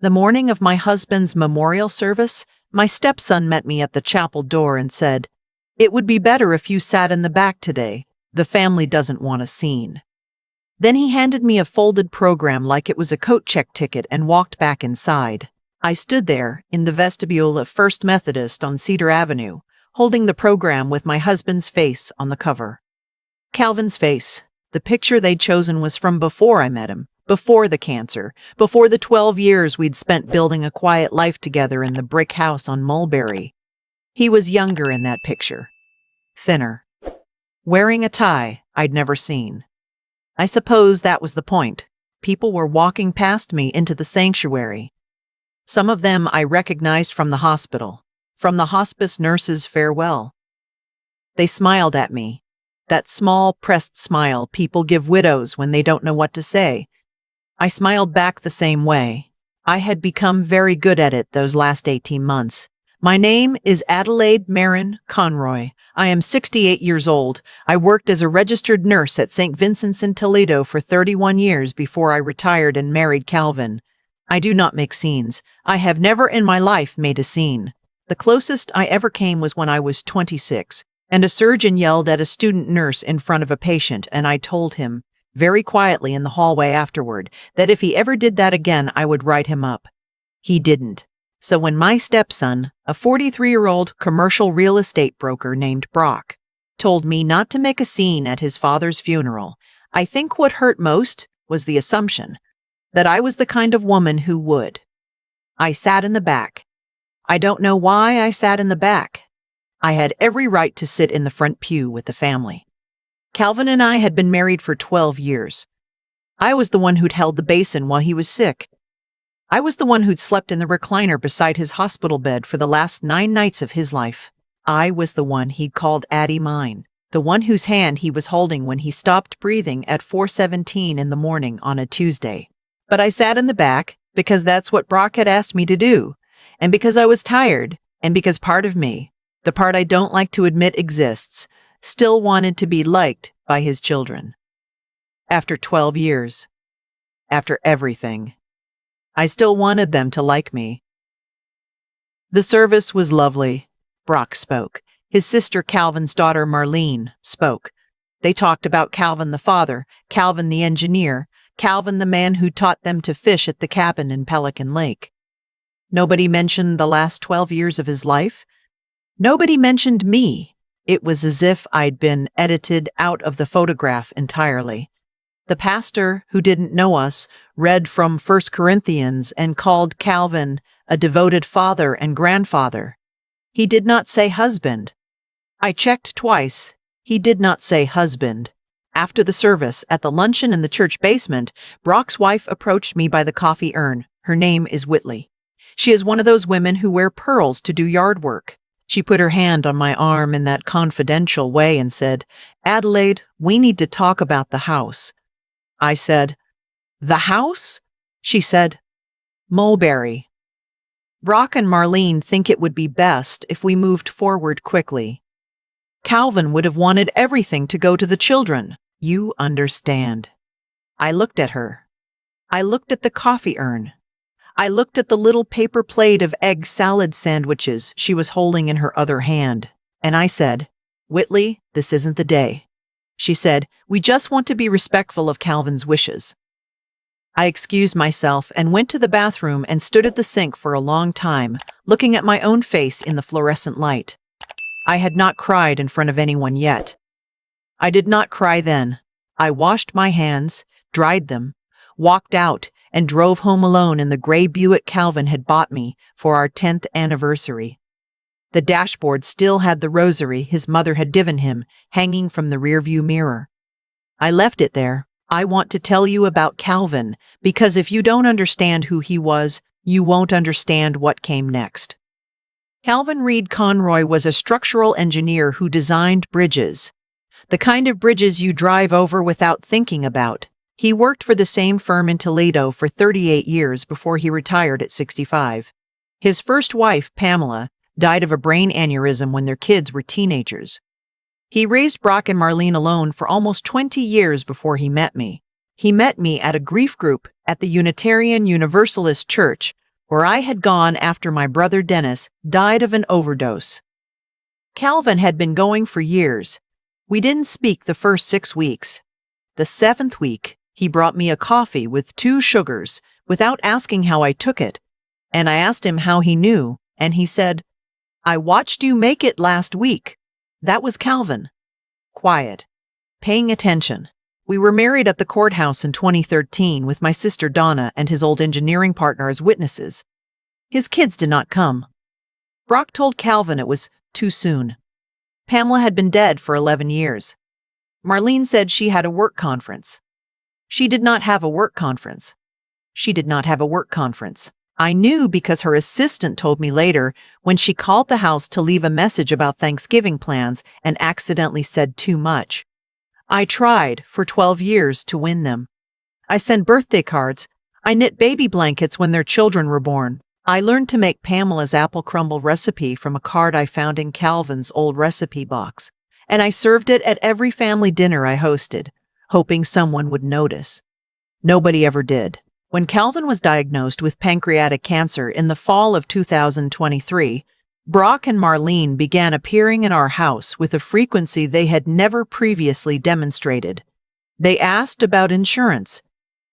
The morning of my husband's memorial service, my stepson met me at the chapel door and said, "It would be better if you sat in the back today. The family doesn't want a scene." Then he handed me a folded program like it was a coat check ticket and walked back inside. I stood there, in the vestibule of First Methodist on Cedar Avenue, holding the program with my husband's face on the cover. Calvin's face. The picture they'd chosen was from before I met him, before the cancer, before the 12 years we'd spent building a quiet life together in the brick house on Mulberry. He was younger in that picture. Thinner. Wearing a tie I'd never seen. I suppose that was the point. People were walking past me into the sanctuary. Some of them I recognized from the hospital, from the hospice nurse's farewell. They smiled at me. That small, pressed smile people give widows when they don't know what to say. I smiled back the same way. I had become very good at it those last 18 months. My name is Adelaide Marin Conroy. I am 68 years old. I worked as a registered nurse at St. Vincent's in Toledo for 31 years before I retired and married Calvin. I do not make scenes. I have never in my life made a scene. The closest I ever came was when I was 26, and a surgeon yelled at a student nurse in front of a patient, and I told him, very quietly in the hallway afterward, that if he ever did that again, I would write him up. He didn't. So when my stepson, a 43-year-old commercial real estate broker named Brock, told me not to make a scene at his father's funeral, I think what hurt most was the assumption that I was the kind of woman who would. I sat in the back. I don't know why I sat in the back. I had every right to sit in the front pew with the family. Calvin and I had been married for 12 years. I was the one who'd held the basin while he was sick. I was the one who'd slept in the recliner beside his hospital bed for the last 9 nights of his life. I was the one he'd called Addie mine, the one whose hand he was holding when he stopped breathing at 4:17 in the morning on a Tuesday. But I sat in the back because that's what Brock had asked me to do, and because I was tired, and because part of me, the part I don't like to admit exists, still wanted to be liked by his children. After 12 years, after everything, I still wanted them to like me. The service was lovely. Brock spoke. His sister Calvin's daughter Marlene spoke. They talked about Calvin the father, Calvin the engineer, Calvin the man who taught them to fish at the cabin in Pelican Lake. Nobody mentioned the last 12 years of his life. Nobody mentioned me. It was as if I'd been edited out of the photograph entirely. The pastor, who didn't know us, read from 1 Corinthians and called Calvin a devoted father and grandfather. He did not say husband. I checked twice. He did not say husband. After the service, at the luncheon in the church basement, Brock's wife approached me by the coffee urn. Her name is Whitley. She is one of those women who wear pearls to do yard work. She put her hand on my arm in that confidential way and said, "Adelaide, we need to talk about the house." I said, "The house?" She said, "Mulberry. Brock and Marlene think it would be best if we moved forward quickly. Calvin would have wanted everything to go to the children. You understand." I looked at her. I looked at the coffee urn. I looked at the little paper plate of egg salad sandwiches she was holding in her other hand, and I said, "Whitley, this isn't the day." She said, "We just want to be respectful of Calvin's wishes." I excused myself and went to the bathroom and stood at the sink for a long time, looking at my own face in the fluorescent light. I had not cried in front of anyone yet. I did not cry then. I washed my hands, dried them, walked out, and drove home alone in the gray Buick Calvin had bought me for our 10th anniversary. The dashboard still had the rosary his mother had given him hanging from the rearview mirror. I left it there. I want to tell you about Calvin, because if you don't understand who he was, you won't understand what came next. Calvin Reed Conroy was a structural engineer who designed bridges. The kind of bridges you drive over without thinking about. He worked for the same firm in Toledo for 38 years before he retired at 65. His first wife, Pamela, died of a brain aneurysm when their kids were teenagers. He raised Brock and Marlene alone for almost 20 years before he met me. He met me at a grief group at the Unitarian Universalist Church, where I had gone after my brother Dennis died of an overdose. Calvin had been going for years. We didn't speak the first 6 weeks. The 7th week, he brought me a coffee with 2 sugars without asking how I took it, and I asked him how he knew, and he said, "I watched you make it last week." That was Calvin. Quiet. Paying attention. We were married at the courthouse in 2013 with my sister Donna and his old engineering partner as witnesses. His kids did not come. Brock told Calvin it was too soon. Pamela had been dead for 11 years. Marlene said she had a work conference. She did not have a work conference. She did not have a work conference. I knew because her assistant told me later when she called the house to leave a message about Thanksgiving plans and accidentally said too much. I tried for 12 years to win them. I sent birthday cards. I knit baby blankets when their children were born. I learned to make Pamela's apple crumble recipe from a card I found in Calvin's old recipe box, and I served it at every family dinner I hosted, hoping someone would notice. Nobody ever did. When Calvin was diagnosed with pancreatic cancer in the fall of 2023, Brock and Marlene began appearing in our house with a frequency they had never previously demonstrated. They asked about insurance.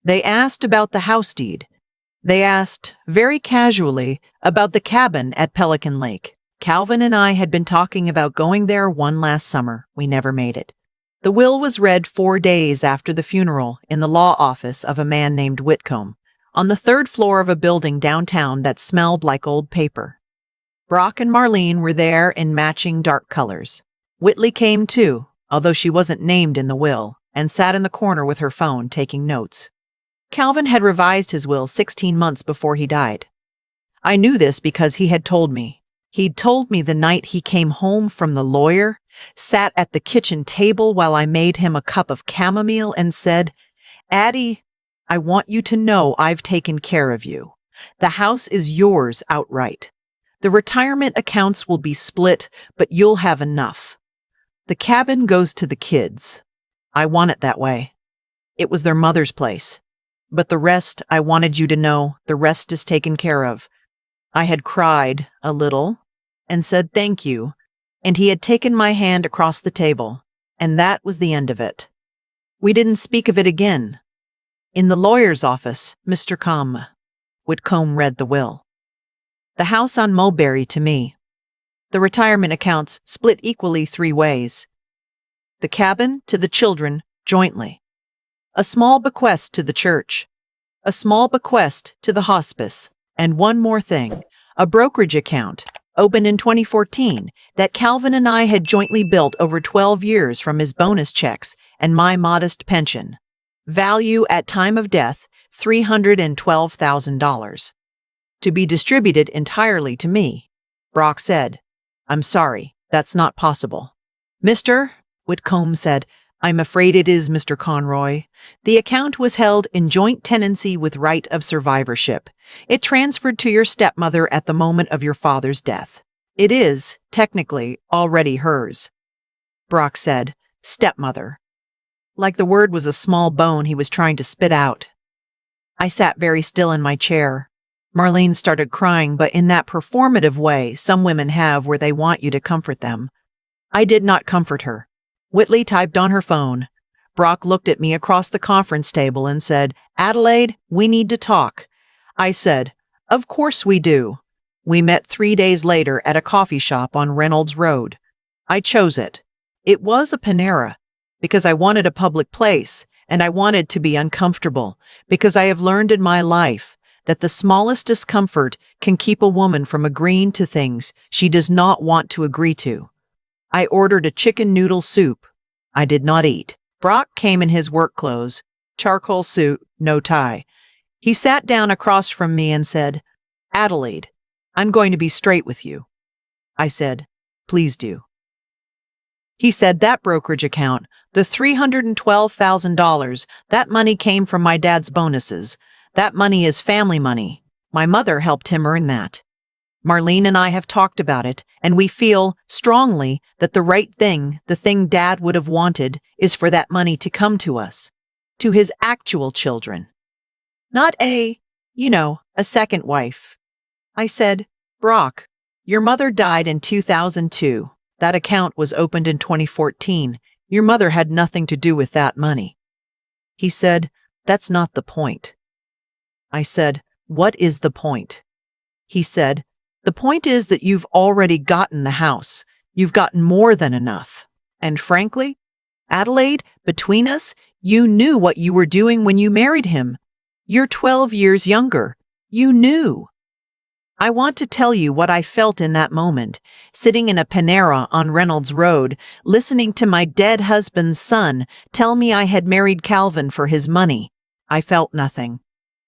They asked about the house deed. They asked, very casually, about the cabin at Pelican Lake. Calvin and I had been talking about going there one last summer. We never made it. The will was read 4 days after the funeral in the law office of a man named Whitcomb, on the 3rd floor of a building downtown that smelled like old paper. Brock and Marlene were there in matching dark colors. Whitley came too, although she wasn't named in the will, and sat in the corner with her phone taking notes. Calvin had revised his will 16 months before he died. I knew this because he had told me. He'd told me the night he came home from the lawyer, sat at the kitchen table while I made him a cup of chamomile and said, "Addie, I want you to know I've taken care of you. The house is yours outright. The retirement accounts will be split, but you'll have enough. The cabin goes to the kids. I want it that way. It was their mother's place. But the rest, I wanted you to know, the rest is taken care of." I had cried a little and said thank you, and he had taken my hand across the table, and that was the end of it. We didn't speak of it again. In the lawyer's office, Mr. Whitcomb read the will. The house on Mulberry to me. The retirement accounts split equally 3 ways. The cabin to the children jointly. A small bequest to the church. A small bequest to the hospice. And one more thing, a brokerage account, opened in 2014, that Calvin and I had jointly built over 12 years from his bonus checks and my modest pension. Value at time of death, $312,000. To be distributed entirely to me. Brock said, "I'm sorry, that's not possible." "Mr. Whitcomb said, "I'm afraid it is, Mr. Conroy. The account was held in joint tenancy with right of survivorship. It transferred to your stepmother at the moment of your father's death. It is, technically, already hers." Brock said, "Stepmother." Like the word was a small bone he was trying to spit out. I sat very still in my chair. Marlene started crying, but in that performative way some women have where they want you to comfort them. I did not comfort her. Whitley typed on her phone. Brock looked at me across the conference table and said, "Adelaide, we need to talk." I said, "Of course we do." We met 3 days later at a coffee shop on Reynolds Road. I chose it. It was a Panera, because I wanted a public place, and I wanted to be uncomfortable, because I have learned in my life that the smallest discomfort can keep a woman from agreeing to things she does not want to agree to. I ordered a chicken noodle soup. I did not eat. Brock came in his work clothes, charcoal suit, no tie. He sat down across from me and said, "Adelaide, I'm going to be straight with you." I said, "Please do." He said, "That brokerage account, the $312,000, that money came from my dad's bonuses. That money is family money. My mother helped him earn that. Marlene and I have talked about it, and we feel strongly that the right thing, the thing Dad would have wanted, is for that money to come to us, to his actual children. Not a second wife, I said, Brock, your mother died in 2002. That account was opened in 2014. Your mother had nothing to do with that money. He said, that's not the point. I said, what is the point? He said, the point is that you've already gotten the house. You've gotten more than enough. And frankly, Adelaide, between us, you knew what you were doing when you married him. You're 12 years younger. You knew. I want to tell you what I felt in that moment, sitting in a Panera on Reynolds Road, listening to my dead husband's son tell me I had married Calvin for his money. I felt nothing.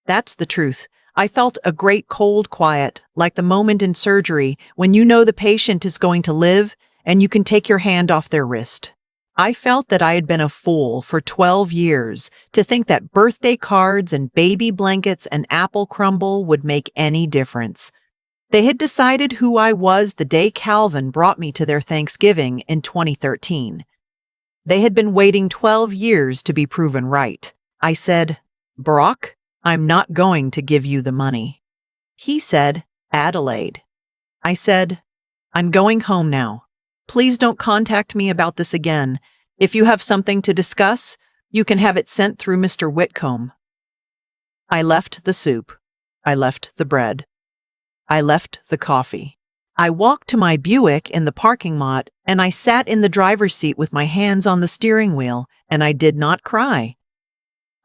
That's the truth. I felt a great cold quiet, like the moment in surgery when you know the patient is going to live and you can take your hand off their wrist. I felt that I had been a fool for 12 years to think that birthday cards and baby blankets and apple crumble would make any difference. They had decided who I was the day Calvin brought me to their Thanksgiving in 2013. They had been waiting 12 years to be proven right. I said, Brock, I'm not going to give you the money. He said, Adelaide. I said, I'm going home now. Please don't contact me about this again. If you have something to discuss, you can have it sent through Mr. Whitcomb. I left the soup. I left the bread. I left the coffee. I walked to my Buick in the parking lot, and I sat in the driver's seat with my hands on the steering wheel, and I did not cry.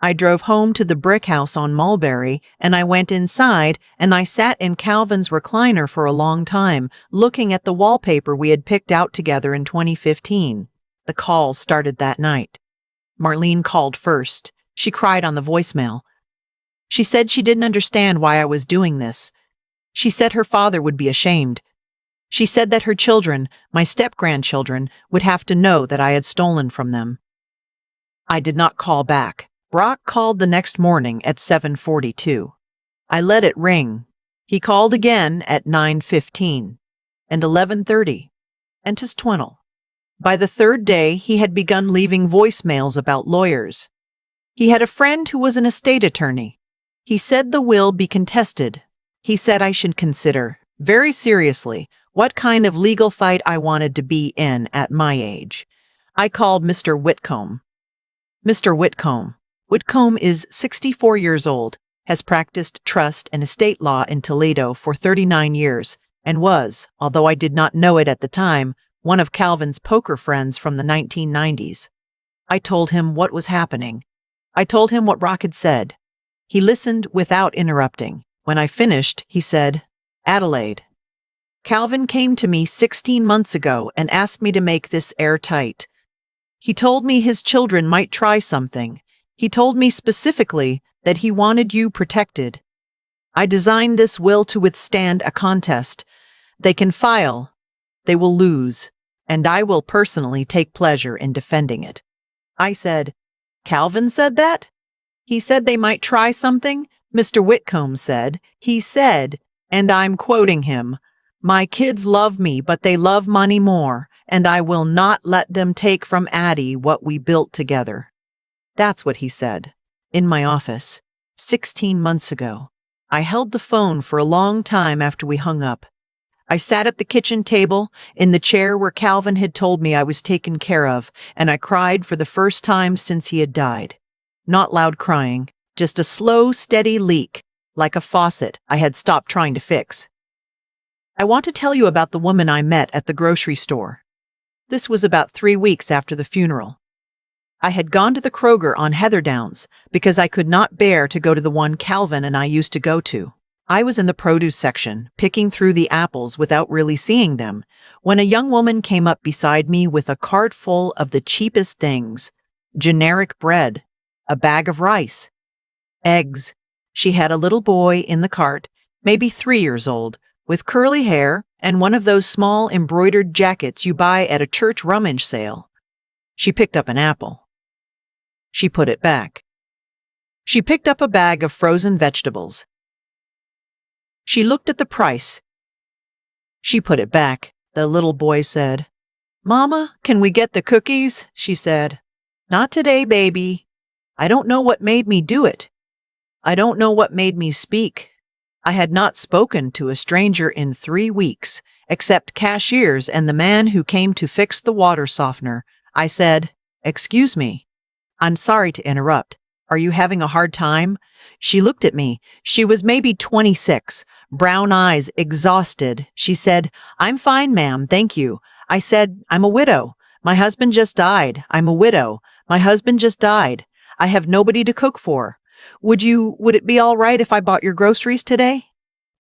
I drove home to the brick house on Mulberry, and I went inside, and I sat in Calvin's recliner for a long time, looking at the wallpaper we had picked out together in 2015. The calls started that night. Marlene called first. She cried on the voicemail. She said she didn't understand why I was doing this. She said her father would be ashamed. She said that her children, my step-grandchildren, would have to know that I had stolen from them. I did not call back. Brock called the next morning at 7:42. I let it ring. He called again at 9:15 and 11:30 and just 20. By the third day, he had begun leaving voicemails about lawyers. He had a friend who was an estate attorney. He said the will be contested. He said I should consider, very seriously, what kind of legal fight I wanted to be in at my age. I called Mr. Whitcomb. Mr. Whitcomb. Whitcomb is 64 years old, has practiced trust and estate law in Toledo for 39 years, and was, although I did not know it at the time, one of Calvin's poker friends from the 1990s. I told him what was happening. I told him what Brock had said. He listened without interrupting. When I finished, he said, Adelaide, Calvin came to me 16 months ago and asked me to make this airtight. He told me his children might try something. He told me specifically that he wanted you protected. I designed this will to withstand a contest. They can file. They will lose. And I will personally take pleasure in defending it. I said, Calvin said that? He said they might try something? Mr. Whitcomb said. He said, and I'm quoting him, my kids love me, but they love money more, and I will not let them take from Addie what we built together. That's what he said. In my office, 16 months ago. I held the phone for a long time after we hung up. I sat at the kitchen table, in the chair where Calvin had told me I was taken care of, and I cried for the first time since he had died. Not loud crying, just a slow, steady leak, like a faucet I had stopped trying to fix. I want to tell you about the woman I met at the grocery store. This was about 3 weeks after the funeral. I had gone to the Kroger on Heatherdowns because I could not bear to go to the one Calvin and I used to go to. I was in the produce section, picking through the apples without really seeing them, when a young woman came up beside me with a cart full of the cheapest things. Generic bread, a bag of rice, eggs. She had a little boy in the cart, maybe 3 years old, with curly hair and one of those small embroidered jackets you buy at a church rummage sale. She picked up an apple. She put it back. She picked up a bag of frozen vegetables. She looked at the price. She put it back. The little boy said, Mama, can we get the cookies? She said, Not today, baby. I don't know what made me do it. I don't know what made me speak. I had not spoken to a stranger in 3 weeks, except cashiers and the man who came to fix the water softener. I said, "Excuse me. I'm sorry to interrupt. Are you having a hard time?" She looked at me. She was maybe 26, brown eyes, exhausted. She said, "I'm fine, ma'am, thank you." I said, "I'm a widow. My husband just died. I'm a widow. My husband just died. I have nobody to cook for. Would it be all right if I bought your groceries today?"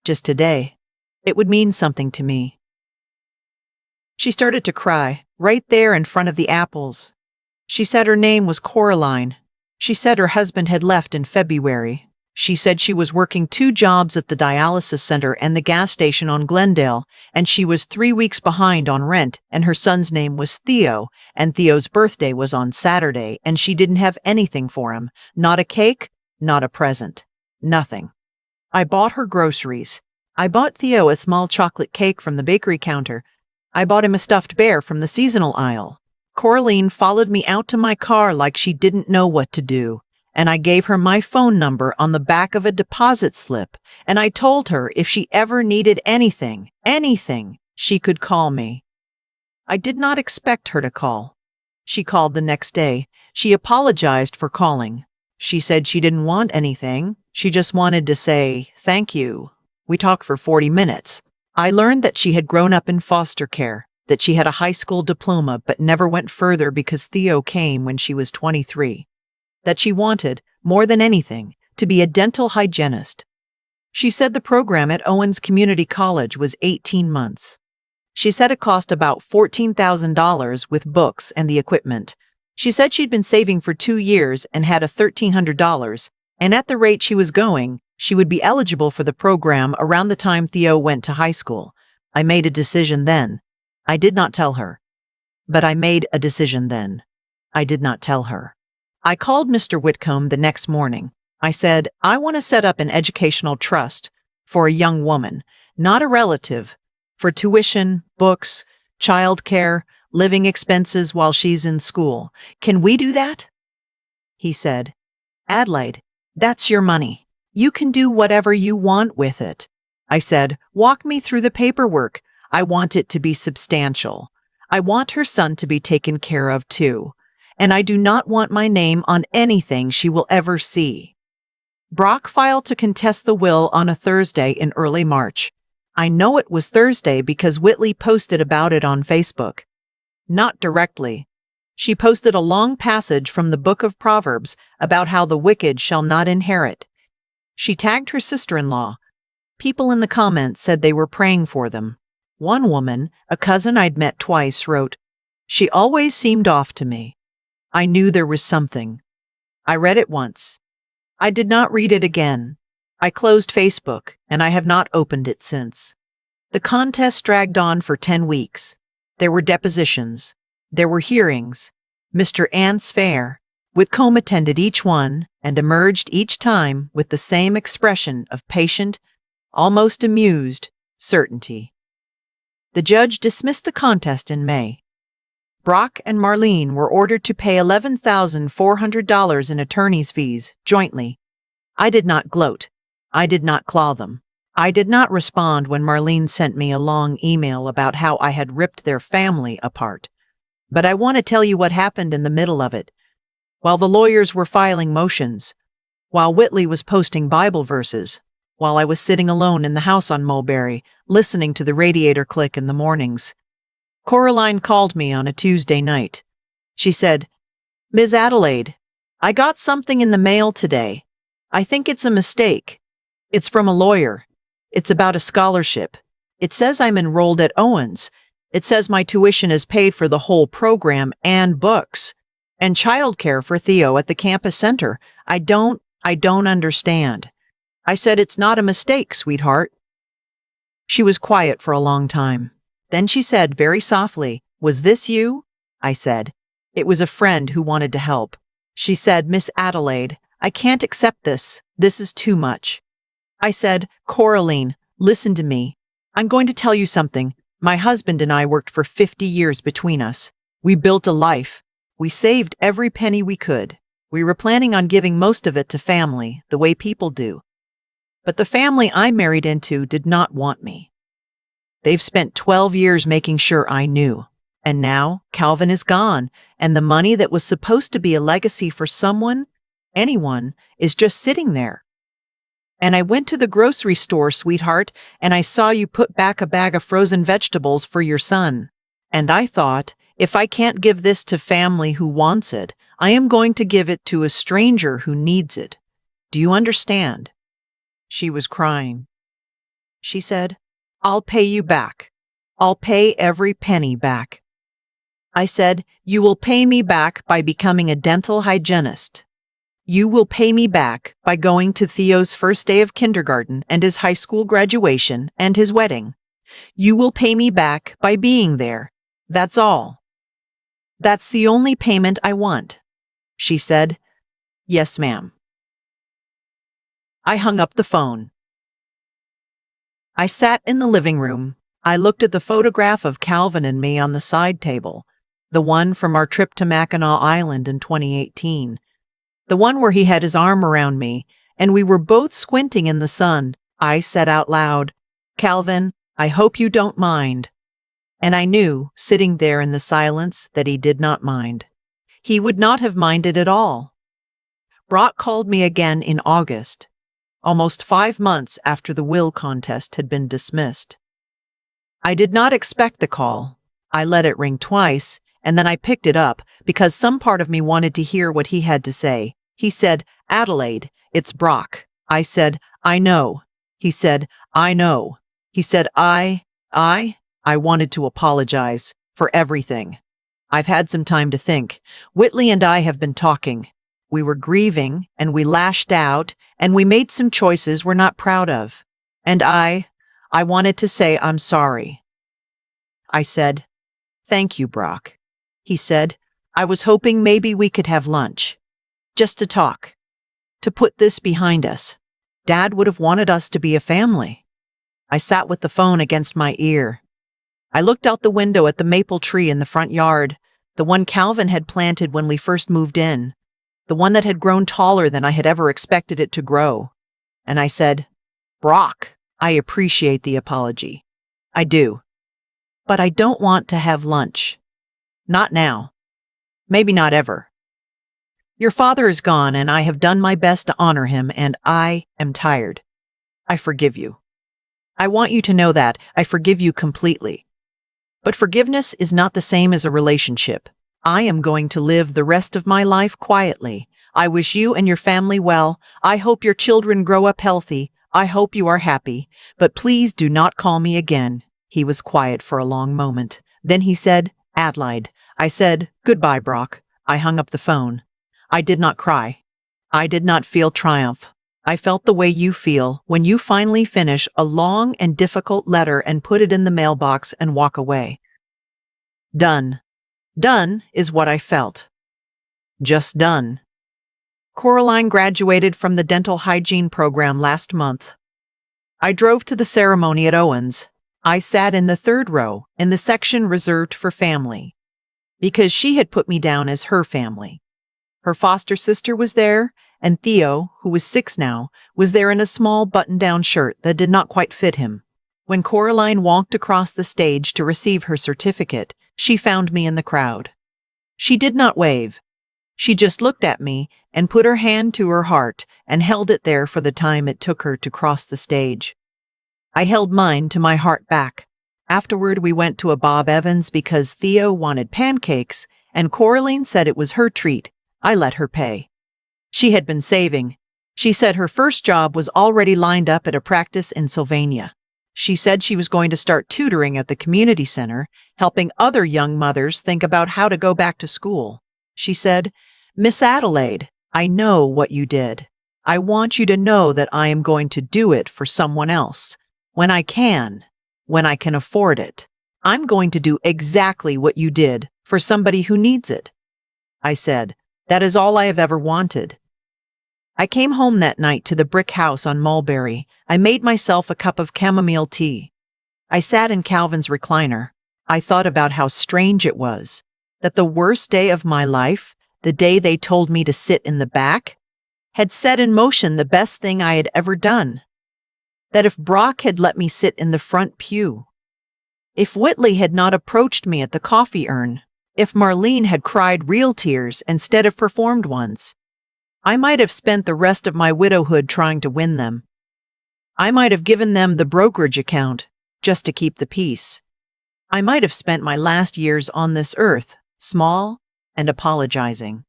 Just today. It would mean something to me. She started to cry, right there in front of the apples. She said her name was Coraline. She said her husband had left in February. She said she was working 2 jobs at the dialysis center and the gas station on Glendale, and she was 3 weeks behind on rent, and her son's name was Theo, and Theo's birthday was on Saturday, and she didn't have anything for him. Not a cake, not a present. Nothing. I bought her groceries. I bought Theo a small chocolate cake from the bakery counter. I bought him a stuffed bear from the seasonal aisle. Coraline followed me out to my car like she didn't know what to do, and I gave her my phone number on the back of a deposit slip, and I told her if she ever needed anything, she could call me. I did not expect her to call. She called the next day. She apologized for calling. She said she didn't want anything. She just wanted to say, "Thank you." We talked for 40 minutes. I learned that she had grown up in foster care, that she had a high school diploma but never went further because Theo came when she was 23, that she wanted, more than anything, to be a dental hygienist. She said the program at Owens Community College was 18 months. She said it cost about $14,000 with books and the equipment. She said she'd been saving for 2 years and had a $1,300, and at the rate she was going, she would be eligible for the program around the time Theo went to high school. I made a decision then. I did not tell her. But I made a decision then. I did not tell her. I called Mr. Whitcomb the next morning. I said, "I want to set up an educational trust for a young woman, not a relative, for tuition, books, childcare, living expenses while she's in school. Can we do that?" He said, "Adelaide, that's your money. You can do whatever you want with it." I said, "Walk me through the paperwork. I want it to be substantial. I want her son to be taken care of too. And I do not want my name on anything she will ever see." Brock filed to contest the will on a Thursday in early March. I know it was Thursday because Whitley posted about it on Facebook. Not directly. She posted a long passage from the book of Proverbs about how the wicked shall not inherit. She tagged her sister-in-law. People in the comments said they were praying for them. One woman, a cousin I'd met twice, wrote, "She always seemed off to me. I knew there was something." I read it once. I did not read it again. I closed Facebook, and I have not opened it since. The contest dragged on for 10 weeks. There were depositions. There were hearings. Mr. Ant's fair. Whitcomb attended each one and emerged each time with the same expression of patient, almost amused, certainty. The judge dismissed the contest in May. Brock and Marlene were ordered to pay $11,400 in attorney's fees, jointly. I did not gloat. I did not claw them. I did not respond when Marlene sent me a long email about how I had ripped their family apart. But I want to tell you what happened in the middle of it. While the lawyers were filing motions, while Whitley was posting Bible verses, while I was sitting alone in the house on Mulberry, listening to the radiator click in the mornings, Coraline called me on a Tuesday night. She said, "Ms. Adelaide, I got something in the mail today. I think it's a mistake. It's from a lawyer. It's about a scholarship. It says I'm enrolled at Owens. It says my tuition is paid for the whole program and books, and childcare for Theo at the campus center. I don't understand." I said, "It's not a mistake, sweetheart." She was quiet for a long time. Then she said very softly, "Was this you?" I said, "It was a friend who wanted to help." She said, "Miss Adelaide, I can't accept this. This is too much." I said, "Coraline, listen to me. I'm going to tell you something. My husband and I worked for 50 years between us. We built a life. We saved every penny we could. We were planning on giving most of it to family, the way people do. But the family I married into did not want me. They've spent 12 years making sure I knew. And now Calvin is gone, and the money that was supposed to be a legacy for anyone, is just sitting there. And I went to the grocery store, sweetheart, and I saw you put back a bag of frozen vegetables for your son. And I thought, if I can't give this to family who wants it, I am going to give it to a stranger who needs it. Do you understand? She was crying. She said, I'll pay you back. I'll pay every penny back. I said, you will pay me back by becoming a dental hygienist. You will pay me back by going to Theo's first day of kindergarten and his high school graduation and his wedding. You will pay me back by being there. That's all. That's the only payment I want. She said, yes, ma'am. I hung up the phone. I sat in the living room. I looked at the photograph of Calvin and me on the side table, the one from our trip to Mackinac Island in 2018, the one where he had his arm around me, and we were both squinting in the sun. I said out loud, Calvin, I hope you don't mind. And I knew, sitting there in the silence, that he did not mind. He would not have minded at all. Brock called me again in August, almost 5 months after the will contest had been dismissed. I did not expect the call. I let it ring twice, and then I picked it up because some part of me wanted to hear what he had to say. He said, Adelaide, it's Brock. I said, I know. He said, I know. He said, I wanted to apologize for everything. I've had some time to think. Whitley and I have been talking. We were grieving, and we lashed out, and we made some choices we're not proud of. And I wanted to say I'm sorry. I said, thank you, Brock. He said, I was hoping maybe we could have lunch. Just to talk. To put this behind us. Dad would have wanted us to be a family. I sat with the phone against my ear. I looked out the window at the maple tree in the front yard, the one Calvin had planted when we first moved in, the one that had grown taller than I had ever expected it to grow. And I said, Brock, I appreciate the apology. I do. But I don't want to have lunch. Not now. Maybe not ever. Your father is gone, and I have done my best to honor him, and I am tired. I forgive you. I want you to know that I forgive you completely. But forgiveness is not the same as a relationship. I am going to live the rest of my life quietly. I wish you and your family well. I hope your children grow up healthy. I hope you are happy. But please do not call me again. He was quiet for a long moment. Then he said, Adelaide. I said, goodbye, Brock. I hung up the phone. I did not cry. I did not feel triumph. I felt the way you feel when you finally finish a long and difficult letter and put it in the mailbox and walk away. Done. Done is what I felt. Just done. Coraline graduated from the dental hygiene program last month. I drove to the ceremony at Owens. I sat in the third row, in the section reserved for family, because she had put me down as her family. Her foster sister was there, and Theo, who was 6 now, was there in a small button-down shirt that did not quite fit him. When Coraline walked across the stage to receive her certificate, she found me in the crowd. She did not wave. She just looked at me and put her hand to her heart and held it there for the time it took her to cross the stage. I held mine to my heart back. Afterward, we went to a Bob Evans because Theo wanted pancakes, and Coraline said it was her treat. I let her pay. She had been saving. She said her first job was already lined up at a practice in Sylvania. She said she was going to start tutoring at the community center, helping other young mothers think about how to go back to school. She said, Miss Adelaide, I know what you did. I want you to know that I am going to do it for someone else. When I can afford it. I'm going to do exactly what you did for somebody who needs it. I said, that is all I have ever wanted. I came home that night to the brick house on Mulberry. I made myself a cup of chamomile tea. I sat in Calvin's recliner. I thought about how strange it was that the worst day of my life, the day they told me to sit in the back, had set in motion the best thing I had ever done. That if Brock had let me sit in the front pew, if Whitley had not approached me at the coffee urn, if Marlene had cried real tears instead of performed ones, I might have spent the rest of my widowhood trying to win them. I might have given them the brokerage account just to keep the peace. I might have spent my last years on this earth, small and apologizing.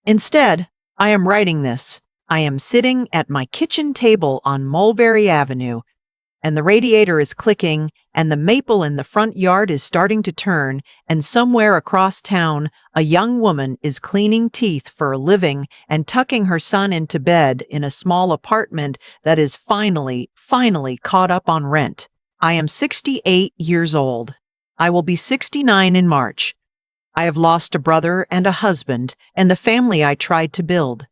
Instead, I am writing this. I am sitting at my kitchen table on Mulberry Avenue, and the radiator is clicking, and the maple in the front yard is starting to turn, and somewhere across town, a young woman is cleaning teeth for a living and tucking her son into bed in a small apartment that is finally caught up on rent. I am 68 years old. I will be 69 in March. I have lost a brother and a husband and the family I tried to build.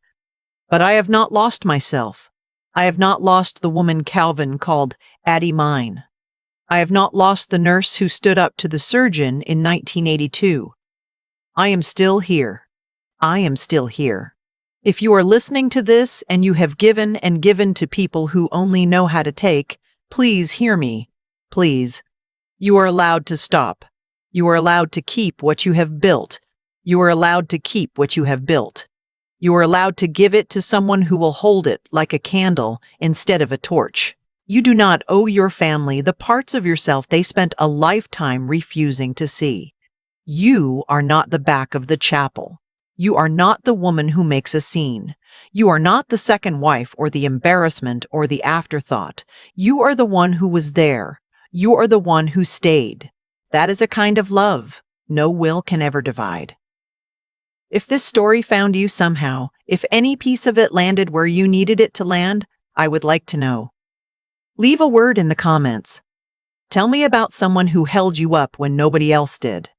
But I have not lost myself. I have not lost the woman Calvin called Addie mine. I have not lost the nurse who stood up to the surgeon in 1982. I am still here. I am still here. If you are listening to this and you have given and given to people who only know how to take, please hear me. Please. You are allowed to stop. You are allowed to keep what you have built. You are allowed to keep what you have built. You are allowed to give it to someone who will hold it like a candle instead of a torch. You do not owe your family the parts of yourself they spent a lifetime refusing to see. You are not the back of the chapel. You are not the woman who makes a scene. You are not the second wife or the embarrassment or the afterthought. You are the one who was there. You are the one who stayed. That is a kind of love no will can ever divide. If this story found you somehow, if any piece of it landed where you needed it to land, I would like to know. Leave a word in the comments. Tell me about someone who held you up when nobody else did.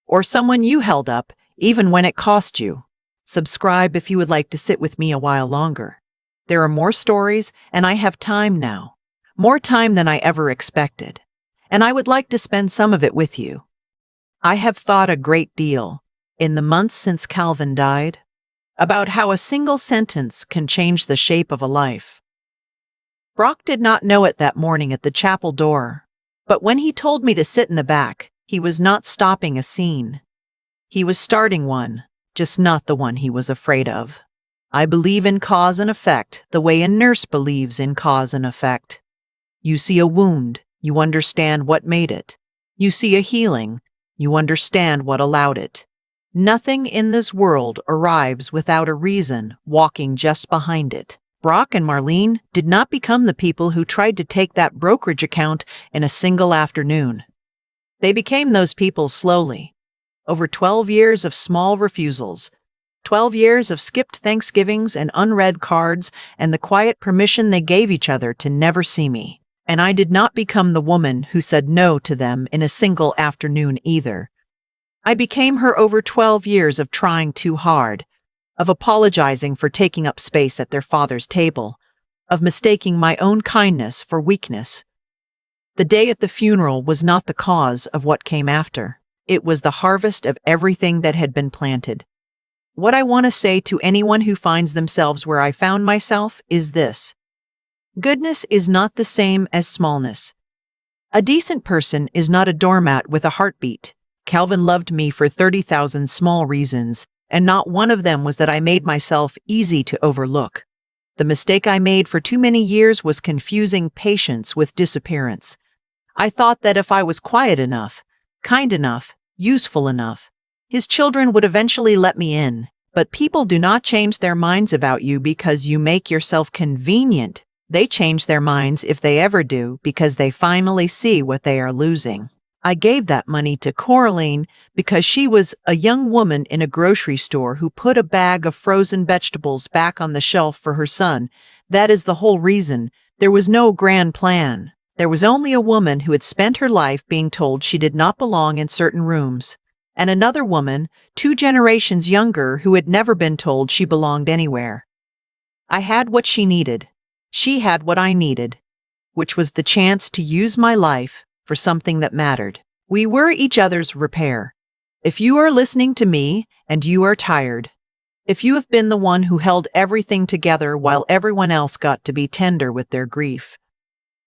Or someone you held up, even when it cost you. Subscribe if you would like to sit with me a while longer. There are more stories, and I have time now. More time than I ever expected. And I would like to spend some of it with you. I have thought a great deal, in the months since Calvin died, about how a single sentence can change the shape of a life. Brock did not know it that morning at the chapel door, but when he told me to sit in the back, he was not stopping a scene. He was starting one, just not the one he was afraid of. I believe in cause and effect the way a nurse believes in cause and effect. You see a wound, you understand what made it. You see a healing, you understand what allowed it. Nothing in this world arrives without a reason walking just behind it. Brock and Marlene did not become the people who tried to take that brokerage account in a single afternoon. They became those people slowly. Over 12 years of small refusals, 12 years of skipped Thanksgivings and unread cards, and the quiet permission they gave each other to never see me. And I did not become the woman who said no to them in a single afternoon either. I became her over 12 years of trying too hard, of apologizing for taking up space at their father's table, of mistaking my own kindness for weakness. The day at the funeral was not the cause of what came after. It was the harvest of everything that had been planted. What I want to say to anyone who finds themselves where I found myself is this. Goodness is not the same as smallness. A decent person is not a doormat with a heartbeat. Calvin loved me for 30,000 small reasons, and not one of them was that I made myself easy to overlook. The mistake I made for too many years was confusing patience with disappearance. I thought that if I was quiet enough, kind enough, useful enough, his children would eventually let me in. But people do not change their minds about you because you make yourself convenient. They change their minds, if they ever do, because they finally see what they are losing. I gave that money to Coraline because she was a young woman in a grocery store who put a bag of frozen vegetables back on the shelf for her son. That is the whole reason. There was no grand plan. There was only a woman who had spent her life being told she did not belong in certain rooms, and another woman, 2 generations younger, who had never been told she belonged anywhere. I had what she needed. She had what I needed, which was the chance to use my life for something that mattered. We were each other's repair. If you are listening to me and you are tired, if you have been the one who held everything together while everyone else got to be tender with their grief,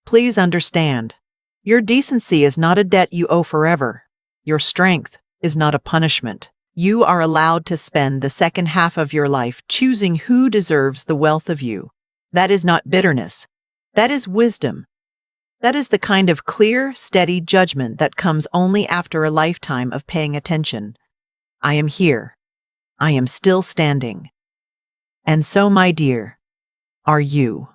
Please understand. Your decency is not a debt you owe forever. Your strength is not a punishment. You are allowed to spend the second half of your life choosing who deserves the wealth of you. That is not bitterness. That is wisdom. That is the kind of clear, steady judgment that comes only after a lifetime of paying attention. I am here. I am still standing. And so, my dear, are you.